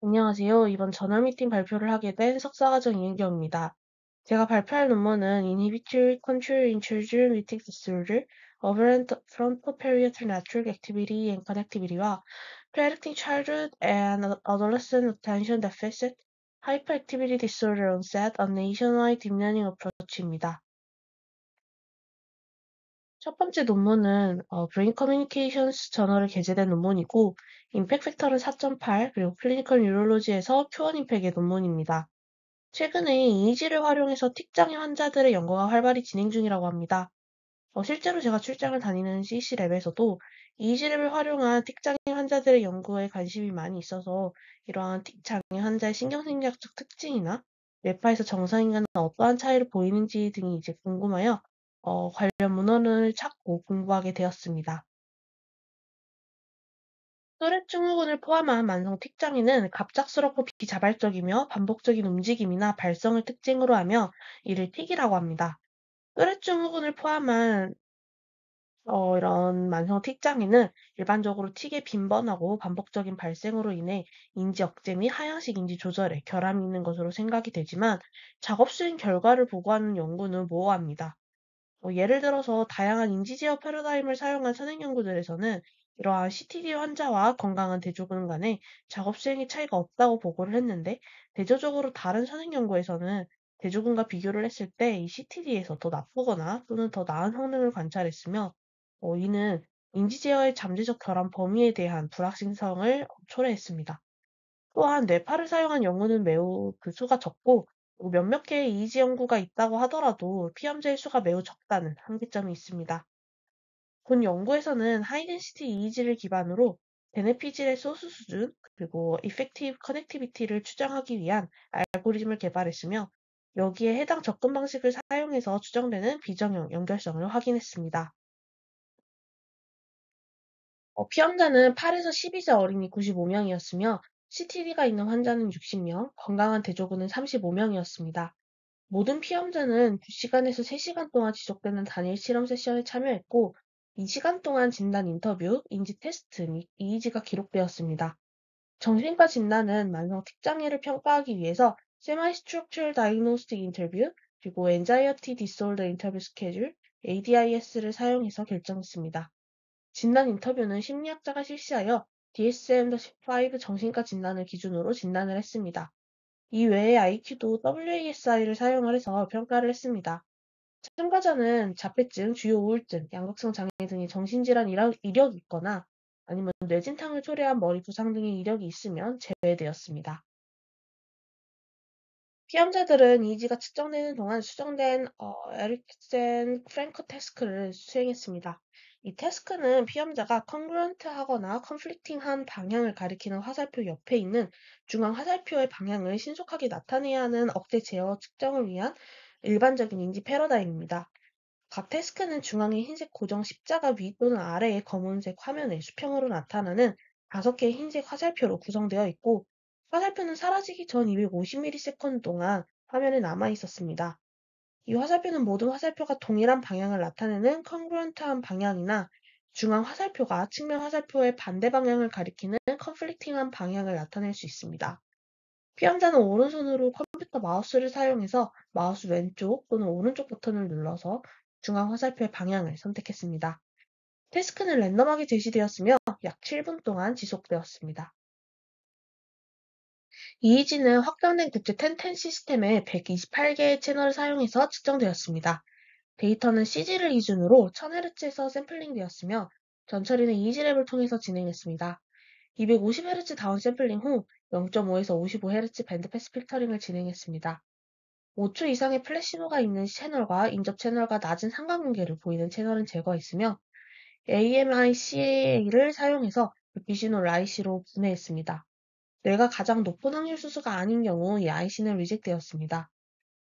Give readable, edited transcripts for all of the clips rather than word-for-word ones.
안녕하세요. 이번 저널 미팅 발표를 하게 된 석사과정 이은경입니다. 제가 발표할 논문은 Inhibitory Control in Children with Disorder, Aberrant Frontoparietal Network Activity and Connectivity와 Predicting Childhood and Adolescent Attention Deficit Hyperactivity Disorder Onset, a Nationwide Deep Learning Approach입니다. 첫 번째 논문은 Brain Communications 저널에 게재된 논문이고, 임팩 팩터는 4.8, 그리고 클리니컬 뉴럴로지에서 Q1 임팩의 논문입니다. 최근에 이미지를 활용해서 틱장애 환자들의 연구가 활발히 진행 중이라고 합니다. 실제로 제가 출장을 다니는 CC랩에서도 이미지랩을 활용한 틱장애 환자들의 연구에 관심이 많이 있어서 이러한 틱장애 환자의 신경생리학적 특징이나 뇌파에서 정상인과는 어떠한 차이를 보이는지 등이 이제 궁금하여 관련 문헌을 찾고 공부하게 되었습니다. 또렛 증후군을 포함한 만성 틱장애는 갑작스럽고 비자발적이며 반복적인 움직임이나 발성을 특징으로 하며 이를 틱이라고 합니다. 또렛 증후군을 포함한 이런 만성 틱장애는 일반적으로 틱의 빈번하고 반복적인 발생으로 인해 인지 억제 및 하향식 인지 조절에 결함이 있는 것으로 생각이 되지만 작업 수행 결과를 보고하는 연구는 모호합니다. 예를 들어서 다양한 인지제어 패러다임을 사용한 선행 연구들에서는 이러한 CTD 환자와 건강한 대조군 간에 작업 수행의 차이가 없다고 보고를 했는데, 대조적으로 다른 선행 연구에서는 대조군과 비교를 했을 때 이 CTD에서 더 나쁘거나 또는 더 나은 성능을 관찰했으며, 이는 인지제어의 잠재적 결함 범위에 대한 불확실성을 초래했습니다. 또한 뇌파를 사용한 연구는 매우 그 수가 적고, 몇몇 개의 이지 연구가 있다고 하더라도 피험자의 수가 매우 적다는 한계점이 있습니다. 본 연구에서는 하이덴시티 이이지를 기반으로 베네피질의 소수 수준, 그리고 이펙티브 커넥티비티를 추정하기 위한 알고리즘을 개발했으며, 여기에 해당 접근 방식을 사용해서 추정되는 비정형 연결성을 확인했습니다. 피험자는 8에서 12세 어린이 95명이었으며, CTD가 있는 환자는 60명, 건강한 대조군은 35명이었습니다. 모든 피험자는 2시간에서 3시간 동안 지속되는 단일 실험 세션에 참여했고, 이 시간 동안 진단 인터뷰, 인지 테스트 및 EEG가 기록되었습니다. 정신과 진단은 만성 틱장애를 평가하기 위해서 Semi-Structural Diagnostic Interview, 그리고 Anxiety Disorder Interview Schedule, ADIS를 사용해서 결정했습니다. 진단 인터뷰는 심리학자가 실시하여 DSM-5 정신과 진단을 기준으로 진단을 했습니다. 이 외에 IQ도 WASI를 사용을 해서 평가를 했습니다. 참가자는 자폐증, 주요 우울증, 양극성 장애 등의 정신질환 이력이 있거나 아니면 뇌진탕을 초래한 머리 부상 등의 이력이 있으면 제외되었습니다. 피험자들은 이지가 측정되는 동안 수정된 에릭센 프랭크 태스크를 수행했습니다. 이 태스크는 피험자가 컨그런트하거나 컨플릭팅한 방향을 가리키는 화살표 옆에 있는 중앙 화살표의 방향을 신속하게 나타내야 하는 억제 제어 측정을 위한 일반적인 인지 패러다임입니다. 각 태스크는 중앙에 흰색 고정 십자가 위 또는 아래의 검은색 화면에 수평으로 나타나는 5개의 흰색 화살표로 구성되어 있고, 화살표는 사라지기 전 250ms 동안 화면에 남아 있었습니다. 이 화살표는 모든 화살표가 동일한 방향을 나타내는 컨그런트한 방향이나 중앙 화살표가 측면 화살표의 반대 방향을 가리키는 컨플릭팅한 방향을 나타낼 수 있습니다. 피험자는 오른손으로 컴퓨터 마우스를 사용해서 마우스 왼쪽 또는 오른쪽 버튼을 눌러서 중앙 화살표의 방향을 선택했습니다. 태스크는 랜덤하게 제시되었으며 약 7분 동안 지속되었습니다. EEG는 확장된 국제 텐텐 시스템의 128개의 채널을 사용해서 측정되었습니다. 데이터는 CG를 기준으로 1000Hz에서 샘플링되었으며, 전처리는 EEG랩을 통해서 진행했습니다. 250Hz 다운 샘플링 후 0.5에서 55Hz 밴드패스 필터링을 진행했습니다. 5초 이상의 플래시노가 있는 채널과 인접 채널과 낮은 상관관계를 보이는 채널은 제거했으며, AMI-CAA를 사용해서 비시놀 IC로 분해했습니다. 뇌가 가장 높은 확률 수수가 아닌 경우 이 IC는 리젝되었습니다.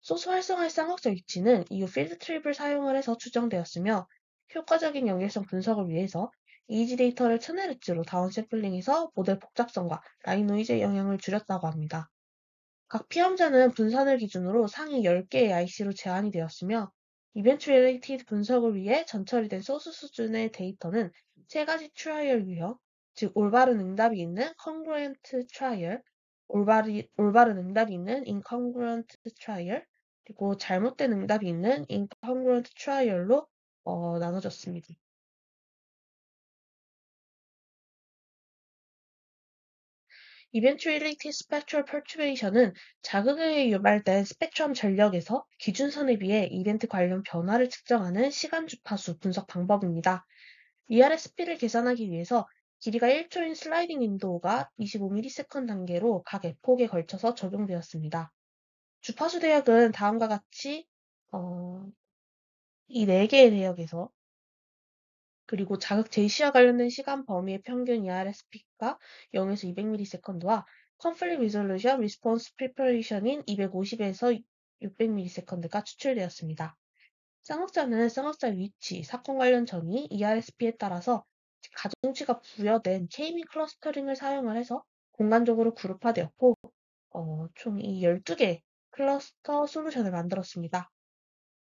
소스 활성화의 쌍극적 위치는 이후 필드 트립을 사용을 해서 추정되었으며, 효과적인 연결성 분석을 위해서 EEG 데이터를 1000Hz로 다운샘플링해서 모델 복잡성과 라인 노이즈의 영향을 줄였다고 합니다. 각 피험자는 분산을 기준으로 상위 10개의 IC로 제한이 되었으며, 이벤트 릴레이티드 분석을 위해 전처리된 소스 수준의 데이터는 3가지 트라이얼 유형, 즉 올바른 응답이 있는 congruent trial, 올바른 응답이 있는 incongruent trial, 그리고 잘못된 응답이 있는 incongruent trial로 나눠졌습니다. Eventuality spectral perturbation은 자극에 의해 유발된 스펙트럼 전력에서 기준선에 비해 이벤트 관련 변화를 측정하는 시간 주파수 분석 방법입니다. ERSP를 계산하기 위해서 길이가 1초인 슬라이딩 윈도우가 25ms 단계로 각 에폭에 걸쳐서 적용되었습니다. 주파수 대역은 다음과 같이 어, 이 4개의 대역에서 그리고 자극 제시와 관련된 시간 범위의 평균 ERSP가 0에서 200ms와 Conflict Resolution Response Preparation인 250에서 600ms가 추출되었습니다. 쌍극자는 쌍극자 위치, 사건 관련 전위, ERSP에 따라서 가중치가 부여된 K-민 클러스터링을 사용을 해서 공간적으로 그룹화되었고, 총 이 12개 클러스터 솔루션을 만들었습니다.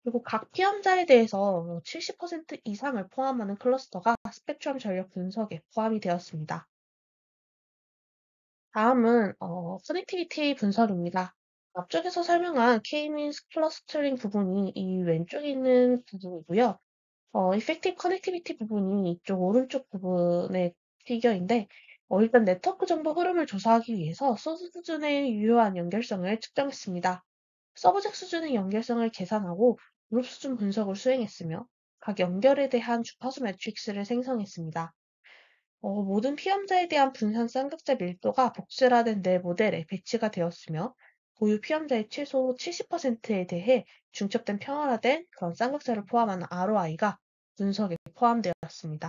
그리고 각 피험자에 대해서 70% 이상을 포함하는 클러스터가 스펙트럼 전력 분석에 포함이 되었습니다. 다음은 커넥티비티 분석입니다. 앞쪽에서 설명한 K-means 클러스터링 부분이 이 왼쪽에 있는 부분이고요. Effective Connectivity 부분이 이쪽 오른쪽 부분의 피겨인데, 일단 네트워크 정보 흐름을 조사하기 위해서 소스 수준의 유효한 연결성을 측정했습니다. 서브젝 수준의 연결성을 계산하고 그룹 수준 분석을 수행했으며 각 연결에 대한 주파수 매트릭스를 생성했습니다. 모든 피험자에 대한 분산 쌍극자 밀도가 복제화된 내 모델에 배치가 되었으며 고유 피험자의 최소 70%에 대해 중첩된 평활화된 그런 쌍극자를 포함한 ROI가 분석에 포함되었습니다.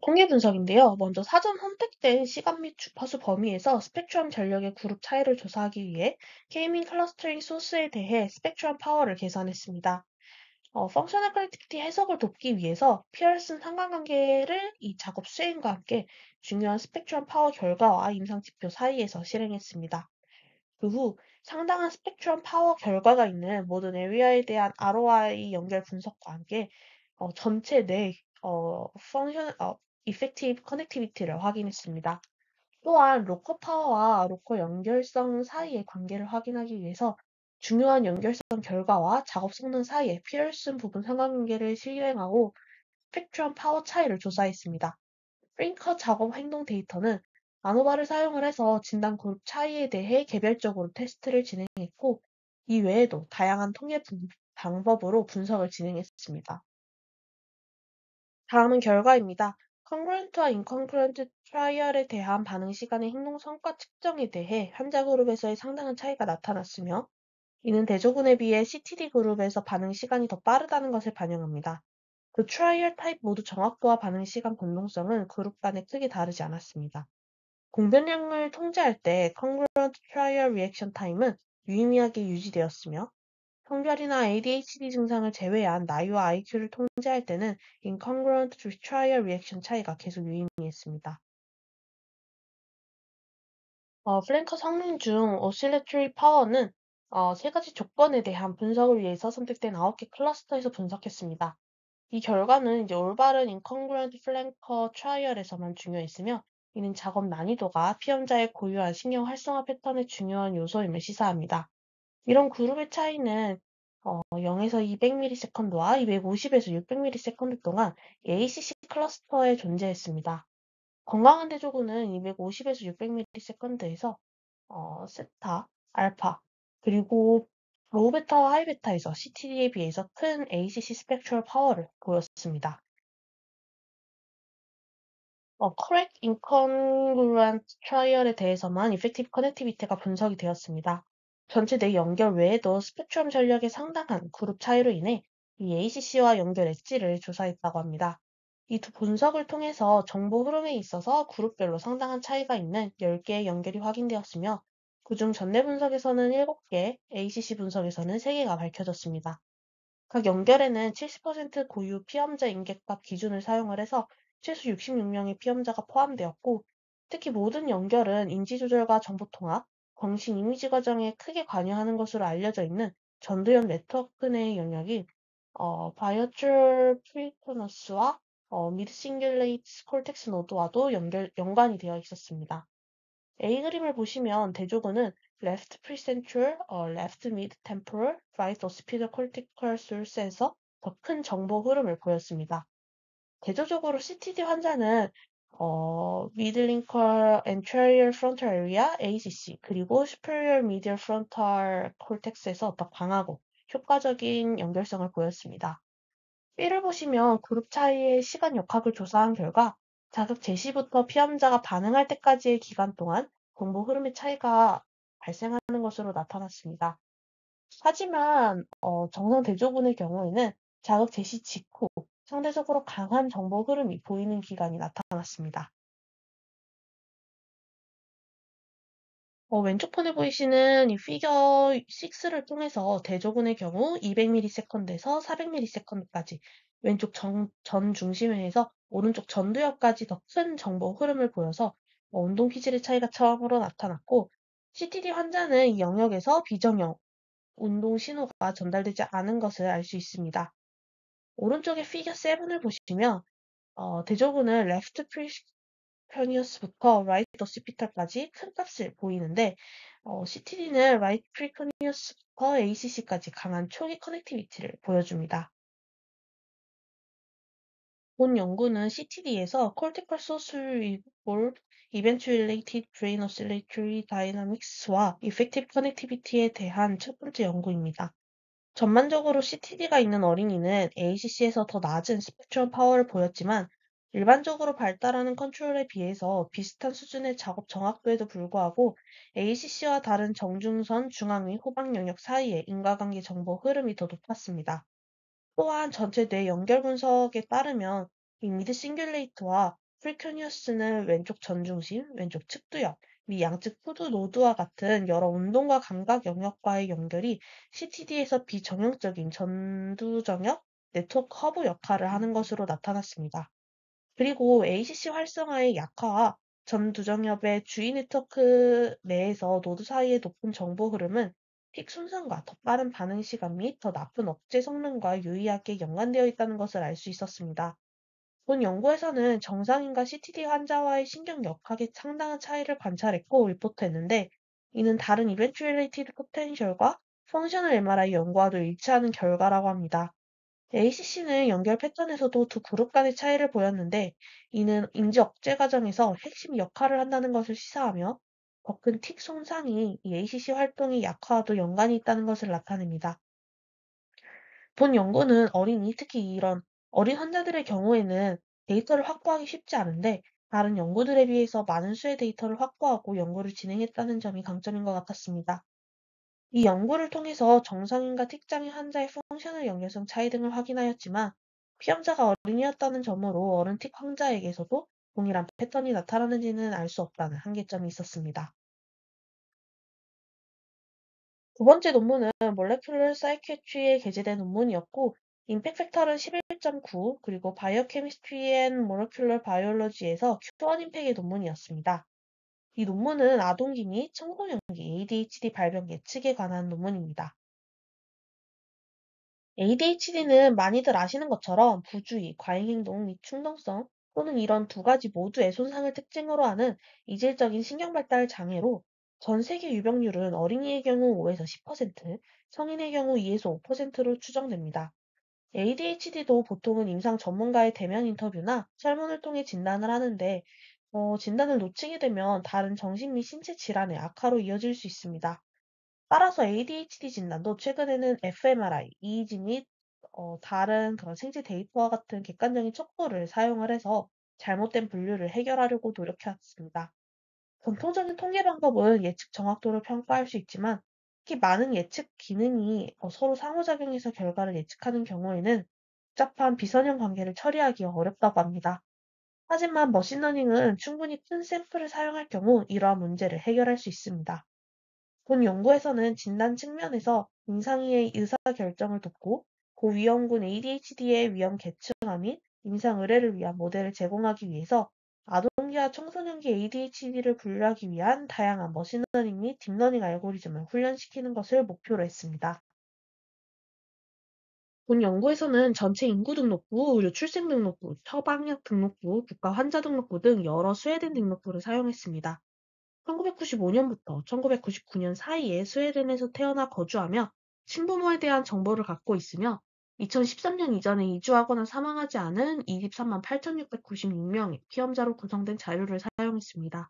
통계 분석인데요. 먼저 사전 선택된 시간 및 주파수 범위에서 스펙트럼 전력의 그룹 차이를 조사하기 위해 K-민 클러스터링 소스에 대해 스펙트럼 파워를 계산했습니다. 펑셔널 커넥티비티 해석을 돕기 위해서 피어슨 상관관계를 이 작업 수행과 함께 중요한 스펙트럼 파워 결과와 임상 지표 사이에서 실행했습니다. 그 후 상당한 스펙트럼 파워 결과가 있는 모든 에리아에 대한 ROI 연결 분석과 함께 전체 내 펑션 이펙티브 커넥티비티를 확인했습니다. 또한 로컬 파워와 로컬 연결성 사이의 관계를 확인하기 위해서 중요한 연결성 결과와 작업 성능 사이의 피어슨 부분 상관관계를 실행하고 스펙트럼 파워 차이를 조사했습니다. 프링커 작업 행동 데이터는 아노바를 사용을 해서 진단 그룹 차이에 대해 개별적으로 테스트를 진행했고, 이 외에도 다양한 통계 방법으로 분석을 진행했습니다. 다음은 결과입니다. 컨그런트와 인컨그런트 트라이얼에 대한 반응 시간의 행동 성과 측정에 대해 환자 그룹에서의 상당한 차이가 나타났으며, 이는 대조군에 비해 CTD 그룹에서 반응 시간이 더 빠르다는 것을 반영합니다. 그 트라이얼 타입 모두 정확도와 반응 시간 변동성은 그룹 간에 크게 다르지 않았습니다. 공변량을 통제할 때 Congruent Trial Reaction Time은 유의미하게 유지되었으며, 성별이나 ADHD 증상을 제외한 나이와 IQ를 통제할 때는 Incongruent Trial Reaction 차이가 계속 유의미했습니다. 플랭커 성능 중 Oscillatory Power는 세 가지 조건에 대한 분석을 위해서 선택된 9개 클러스터에서 분석했습니다. 이 결과는 이제 올바른 incongruent flanker trial에서만 중요했으며, 이는 작업 난이도가 피험자의 고유한 신경 활성화 패턴의 중요한 요소임을 시사합니다. 이런 그룹의 차이는 0에서 200ms와 250에서 600ms 동안 ACC 클러스터에 존재했습니다. 건강한 대조군은 250에서 600ms에서 세타, 알파, 그리고 로우 베타와 하이 베타에서 CTD에 비해서 큰 ACC 스펙트럴 파워를 보였습니다. Correct Incongruent Trial에 대해서만 Effective Connectivity가 분석이 되었습니다. 전체 내 연결 외에도 스펙트럼 전력의 상당한 그룹 차이로 인해 이 ACC와 연결 엣지를 조사했다고 합니다. 이 두 분석을 통해서 정보 흐름에 있어서 그룹별로 상당한 차이가 있는 10개의 연결이 확인되었으며, 그중 전내 분석에서는 7개, ACC 분석에서는 3개가 밝혀졌습니다. 각 연결에는 70% 고유 피험자 인계값 기준을 사용을 해서 최소 66명의 피험자가 포함되었고, 특히 모든 연결은 인지 조절과 정보 통합, 광신 이미지 과정에 크게 관여하는 것으로 알려져 있는 전도연 네트워크 내 영역인 바이어추얼 프리토너스와 미드 싱귤레이트 콜텍스 노드와도 연관이 되어 있었습니다. A 그림을 보시면 대조군은 left precentral, left mid temporal, right occipital cortical source에서 더 큰 정보 흐름을 보였습니다. 대조적으로 CTD 환자는 Mid-Lingual Anterior Frontal Area, ACC, 그리고 Superior Medial Frontal Cortex에서 더 강하고 효과적인 연결성을 보였습니다. B를 보시면 그룹 차이의 시간 역학을 조사한 결과 자극 제시부터 피험자가 반응할 때까지의 기간 동안 정보 흐름의 차이가 발생하는 것으로 나타났습니다. 하지만 정상 대조군의 경우에는 자극 제시 직후 상대적으로 강한 정보 흐름이 보이는 기간이 나타났습니다. 왼쪽 편에 보이시는 이 피겨 6를 통해서 대조군의 경우 200ms에서 400ms까지 왼쪽 전 중심회에서 오른쪽 전두엽까지 더 큰 정보 흐름을 보여서 운동 기질의 차이가 처음으로 나타났고 CTD 환자는 이 영역에서 비정형 운동 신호가 전달되지 않은 것을 알 수 있습니다. 오른쪽의 피겨 7을 보시면 대조군은 레프트 프리커니어스부터 라이트 오시피탈까지 큰 값을 보이는데 CTD는 라이트 프리커니어스부터 ACC까지 강한 초기 커넥티비티를 보여줍니다. 본 연구는 CTD에서 Cortical Source Evolved Eventuated Brain Oscillatory Dynamics와 Effective Connectivity에 대한 첫 번째 연구입니다. 전반적으로 CTD가 있는 어린이는 ACC에서 더 낮은 스펙트럼 파워를 보였지만 일반적으로 발달하는 컨트롤에 비해서 비슷한 수준의 작업 정확도에도 불구하고 ACC와 다른 정중선, 중앙위, 호박 영역 사이의 인과관계 정보 흐름이 더 높았습니다. 또한 전체 뇌 연결 분석에 따르면 이 미드 싱귤레이트와 프리큐니어스는 왼쪽 전중심, 왼쪽 측두엽, 위 양측 후두 노드와 같은 여러 운동과 감각 영역과의 연결이 CTD에서 비정형적인 전두정역 네트워크 허브 역할을 하는 것으로 나타났습니다. 그리고 ACC 활성화의 약화와 전두정엽의 주위 네트워크 내에서 노드 사이의 높은 정보 흐름은 틱 손상과 더 빠른 반응 시간 및 더 나쁜 억제 성능과 유의하게 연관되어 있다는 것을 알 수 있었습니다. 본 연구에서는 정상인과 CTD 환자와의 신경 역학에 상당한 차이를 관찰했고 리포트했는데 이는 다른 이벤츄얼리티드 포텐셜과 펑셔널 MRI 연구와도 일치하는 결과라고 합니다. ACC는 연결 패턴에서도 두 그룹 간의 차이를 보였는데 이는 인지 억제 과정에서 핵심 역할을 한다는 것을 시사하며 더 큰 틱 손상이 이 ACC 활동의 약화와도 연관이 있다는 것을 나타냅니다. 본 연구는 어린이, 특히 이런 어린 환자들의 경우에는 데이터를 확보하기 쉽지 않은데 다른 연구들에 비해서 많은 수의 데이터를 확보하고 연구를 진행했다는 점이 강점인 것 같았습니다. 이 연구를 통해서 정상인과 틱장애 환자의 펑셔널 연결성 차이 등을 확인하였지만 피험자가 어린이였다는 점으로 어른틱 환자에게서도 동일한 패턴이 나타나는지는 알 수 없다는 한계점이 있었습니다. 두 번째 논문은 몰레큘러 사이키아트리에 게재된 논문이었고 임팩 팩터는 11.9 그리고 바이오케미스트리 앤 모레큘러 바이올로지에서 Q1 임팩의 논문이었습니다. 이 논문은 아동기 및 청소년기 ADHD 발병 예측에 관한 논문입니다. ADHD는 많이들 아시는 것처럼 부주의, 과잉행동 및 충동성 또는 이런 두 가지 모두의 손상을 특징으로 하는 이질적인 신경발달 장애로 전 세계 유병률은 어린이의 경우 5에서 10%, 성인의 경우 2에서 5%로 추정됩니다. ADHD도 보통은 임상 전문가의 대면 인터뷰나 설문을 통해 진단을 하는데, 진단을 놓치게 되면 다른 정신 및 신체 질환의 악화로 이어질 수 있습니다. 따라서 ADHD 진단도 최근에는 fMRI, EEG 및 다른 그런 생체 데이터와 같은 객관적인 척도를 사용을 해서 잘못된 분류를 해결하려고 노력해왔습니다. 전통적인 통계 방법은 예측 정확도를 평가할 수 있지만 특히 많은 예측 기능이 서로 상호작용해서 결과를 예측하는 경우에는 복잡한 비선형 관계를 처리하기 어렵다고 합니다. 하지만 머신러닝은 충분히 큰 샘플을 사용할 경우 이러한 문제를 해결할 수 있습니다. 본 연구에서는 진단 측면에서 임상의의 의사결정을 돕고 고위험군 ADHD의 위험 계층화 및 임상 의뢰를 위한 모델을 제공하기 위해서 아동기와 청소년기 ADHD를 분류하기 위한 다양한 머신러닝 및 딥러닝 알고리즘을 훈련시키는 것을 목표로 했습니다. 본 연구에서는 전체 인구 등록부, 의료 출생 등록부, 처방약 등록부, 국가 환자 등록부 등 여러 스웨덴 등록부를 사용했습니다. 1995년부터 1999년 사이에 스웨덴에서 태어나 거주하며 친부모에 대한 정보를 갖고 있으며 2013년 이전에 이주하거나 사망하지 않은 23만 8,696명의 피험자로 구성된 자료를 사용했습니다.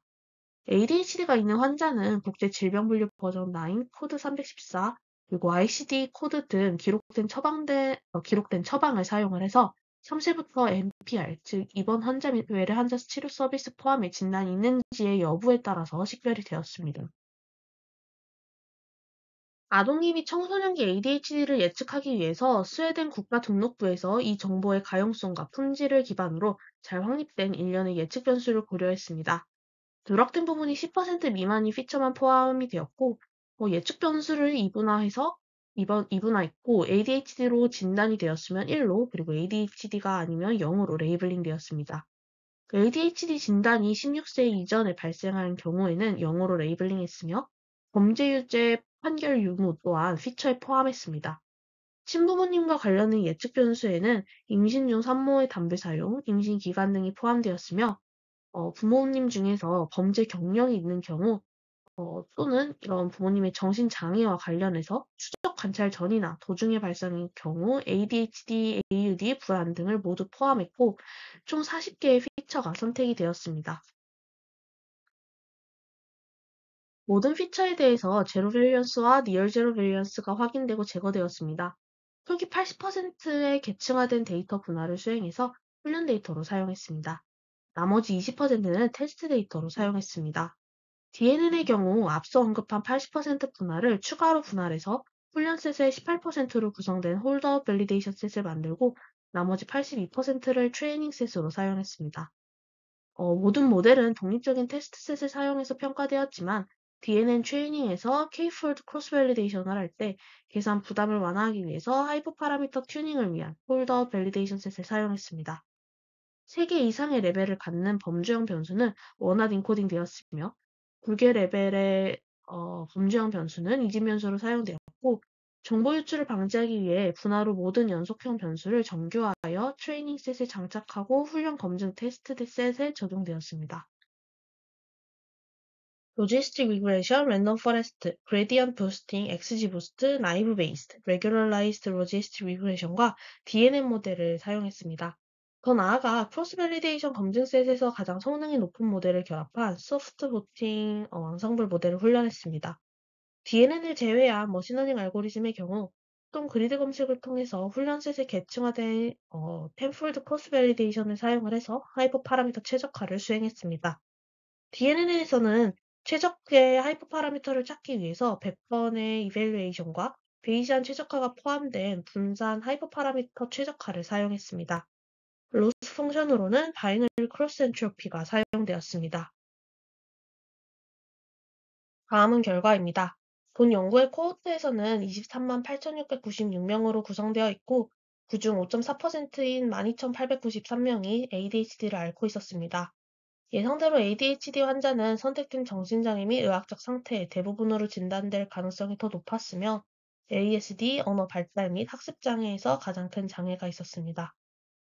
ADHD가 있는 환자는 국제질병분류 버전 9, 코드 314, 그리고 ICD 코드 등 기록된 처방을 사용을 해서 3세부터 NPR, 즉 입원 환자 및 외래 환자 치료 서비스 포함의 진단이 있는지의 여부에 따라서 식별이 되었습니다. 아동기 및 청소년기 ADHD를 예측하기 위해서 스웨덴 국가등록부에서 이 정보의 가용성과 품질을 기반으로 잘 확립된 일련의 예측 변수를 고려했습니다. 누락된 부분이 10% 미만인 피처만 포함이 되었고, 예측 변수를 이분화했고, ADHD로 진단이 되었으면 1로, 그리고 ADHD가 아니면 0으로 레이블링 되었습니다. ADHD 진단이 16세 이전에 발생한 경우에는 0으로 레이블링했으며, 범죄 유죄 판결 유무 또한 피처에 포함했습니다. 친부모님과 관련된 예측 변수에는 임신 중 산모의 담배 사용, 임신 기간 등이 포함되었으며, 부모님 중에서 범죄 경력이 있는 경우, 또는 이런 부모님의 정신장애와 관련해서 추적 관찰 전이나 도중에 발생인 경우 ADHD, AUD, 불안 등을 모두 포함했고, 총 40개의 피처가 선택이 되었습니다. 모든 피처에 대해서 제로 밸런스와 니얼 제로 밸런스가 확인되고 제거되었습니다. 표기 80%의 계층화된 데이터 분할을 수행해서 훈련 데이터로 사용했습니다. 나머지 20%는 테스트 데이터로 사용했습니다. DNN의 경우 앞서 언급한 80% 분할을 추가로 분할해서 훈련셋의 18%로 구성된 홀더 밸리데이션 셋을 만들고 나머지 82%를 트레이닝 셋으로 사용했습니다. 모든 모델은 독립적인 테스트셋을 사용해서 평가되었지만 DNN 트레이닝에서 K-폴드 크로스 밸리데이션을 할 때 계산 부담을 완화하기 위해서 하이퍼 파라미터 튜닝을 위한 홀더 밸리데이션 셋을 사용했습니다. 3개 이상의 레벨을 갖는 범주형 변수는 원활 인코딩 되었으며 2개 레벨의 범주형 변수는 이진 변수로 사용되었고 정보 유출을 방지하기 위해 분할 후 모든 연속형 변수를 정교화하여 트레이닝 셋에 장착하고 훈련 검증 테스트 셋에 적용되었습니다. 로지스틱 리그레션, 랜덤 포레스트, 그레디언트 부스팅, XGBoost, 나이브 베이스드, 레귤러라이즈드 로지스틱 리그레션과 DNN 모델을 사용했습니다. 더 나아가 크로스 밸리데이션 검증 셋에서 가장 성능이 높은 모델을 결합한 소프트 보팅 왕성불 모델을 훈련했습니다. DNN을 제외한 머신러닝 알고리즘의 경우 보통 그리드 검색을 통해서 훈련 셋의 계층화된 텐폴드 크로스 밸리데이션을 사용을 해서 하이퍼 파라미터 최적화를 수행했습니다. DNN에서는 최적의 하이퍼 파라미터를 찾기 위해서 100번의 이밸류에이션과 베이시안 최적화가 포함된 분산 하이퍼 파라미터 최적화를 사용했습니다. 로스 펑션으로는 바이너리 크로스 엔트로피가 사용되었습니다. 다음은 결과입니다. 본 연구의 코호트에서는 23만 8,696명으로 구성되어 있고, 그중 5.4%인 12,893명이 ADHD를 앓고 있었습니다. 예상대로 ADHD 환자는 선택된 정신장애 및 의학적 상태 대부분으로 진단될 가능성이 더 높았으며, ASD, 언어 발달 및 학습장애에서 가장 큰 장애가 있었습니다.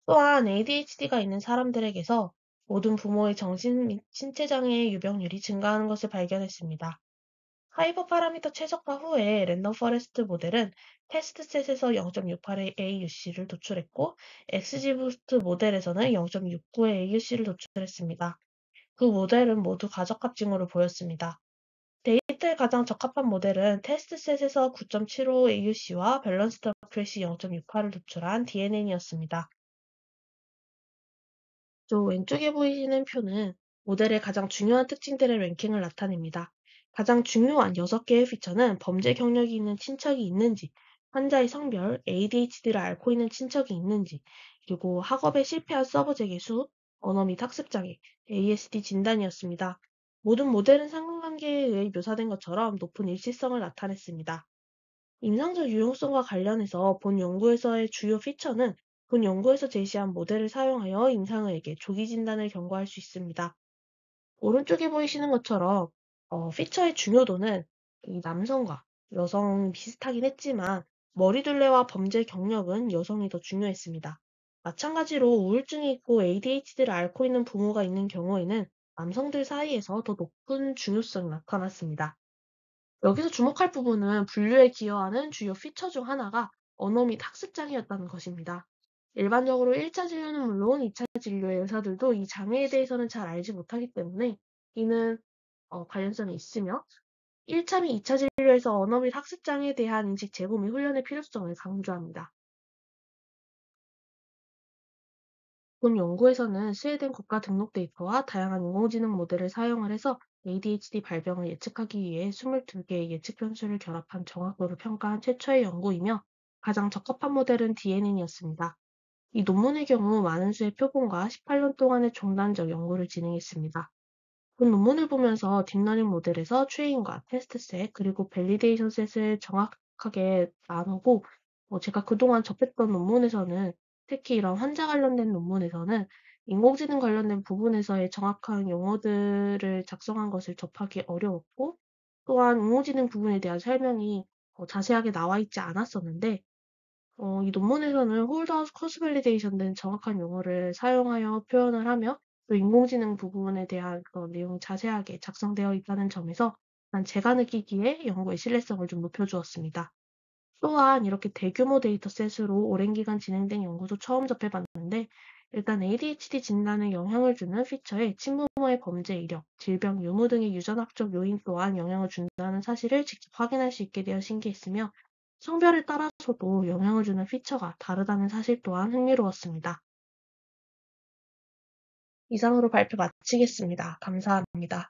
또한 ADHD가 있는 사람들에게서 모든 부모의 정신 및 신체 장애의 유병률이 증가하는 것을 발견했습니다. 하이퍼 파라미터 최적화 후에 랜덤 포레스트 모델은 테스트셋에서 0.68의 AUC를 도출했고, XGBoost 모델에서는 0.69의 AUC를 도출했습니다. 그 모델은 모두 가적합징후를 보였습니다. 데이터에 가장 적합한 모델은 테스트셋에서 9.75 AUC와 밸런스드 어큐레시 0.68을 도출한 DNN이었습니다. 왼쪽에 보이시는 표는 모델의 가장 중요한 특징들의 랭킹을 나타냅니다. 가장 중요한 6개의 피처는 범죄 경력이 있는 친척이 있는지, 환자의 성별, ADHD를 앓고 있는 친척이 있는지, 그리고 학업에 실패한 서브젝의 수, 언어 및 학습장애, ASD 진단이었습니다. 모든 모델은 상관관계에 의해 묘사된 것처럼 높은 일치성을 나타냈습니다. 임상적 유용성과 관련해서 본 연구에서의 주요 피처는 본 연구에서 제시한 모델을 사용하여 임상의에게 조기 진단을 경고할 수 있습니다. 오른쪽에 보이시는 것처럼 피처의 중요도는 이 남성과 여성 비슷하긴 했지만 머리둘레와 범죄 경력은 여성이 더 중요했습니다. 마찬가지로 우울증이 있고 ADHD를 앓고 있는 부모가 있는 경우에는 남성들 사이에서 더 높은 중요성이 나타났습니다. 여기서 주목할 부분은 분류에 기여하는 주요 피처 중 하나가 언어 및 학습장애였다는 것입니다. 일반적으로 1차 진료는 물론 2차 진료의 의사들도 이 장애에 대해서는 잘 알지 못하기 때문에 이는 관련성이 있으며 1차 및 2차 진료에서 언어 및 학습장애에 대한 인식 제고 및 훈련의 필요성을 강조합니다. 본 연구에서는 스웨덴 국가 등록 데이터와 다양한 인공지능 모델을 사용을 해서 ADHD 발병을 예측하기 위해 22개의 예측 변수를 결합한 정확도를 평가한 최초의 연구이며 가장 적합한 모델은 DNN이었습니다. 이 논문의 경우 많은 수의 표본과 18년 동안의 종단적 연구를 진행했습니다. 본 논문을 보면서 딥러닝 모델에서 트레인과 테스트셋 그리고 밸리데이션 셋을 정확하게 나누고 제가 그동안 접했던 논문에서는 특히 이런 환자 관련된 논문에서는 인공지능 관련된 부분에서의 정확한 용어들을 작성한 것을 접하기 어려웠고 또한 인공지능 부분에 대한 설명이 자세하게 나와 있지 않았었는데 이 논문에서는 홀드아웃 크로스 밸리데이션 등 정확한 용어를 사용하여 표현을 하며 또 인공지능 부분에 대한 그런 내용이 자세하게 작성되어 있다는 점에서 난 제가 느끼기에 연구의 신뢰성을 좀 높여주었습니다. 또한 이렇게 대규모 데이터셋으로 오랜 기간 진행된 연구도 처음 접해봤는데 일단 ADHD 진단에 영향을 주는 피처에 친부모의 범죄 이력, 질병 유무 등의 유전학적 요인 또한 영향을 준다는 사실을 직접 확인할 수 있게 되어 신기했으며 성별에 따라서도 영향을 주는 피처가 다르다는 사실 또한 흥미로웠습니다. 이상으로 발표 마치겠습니다. 감사합니다.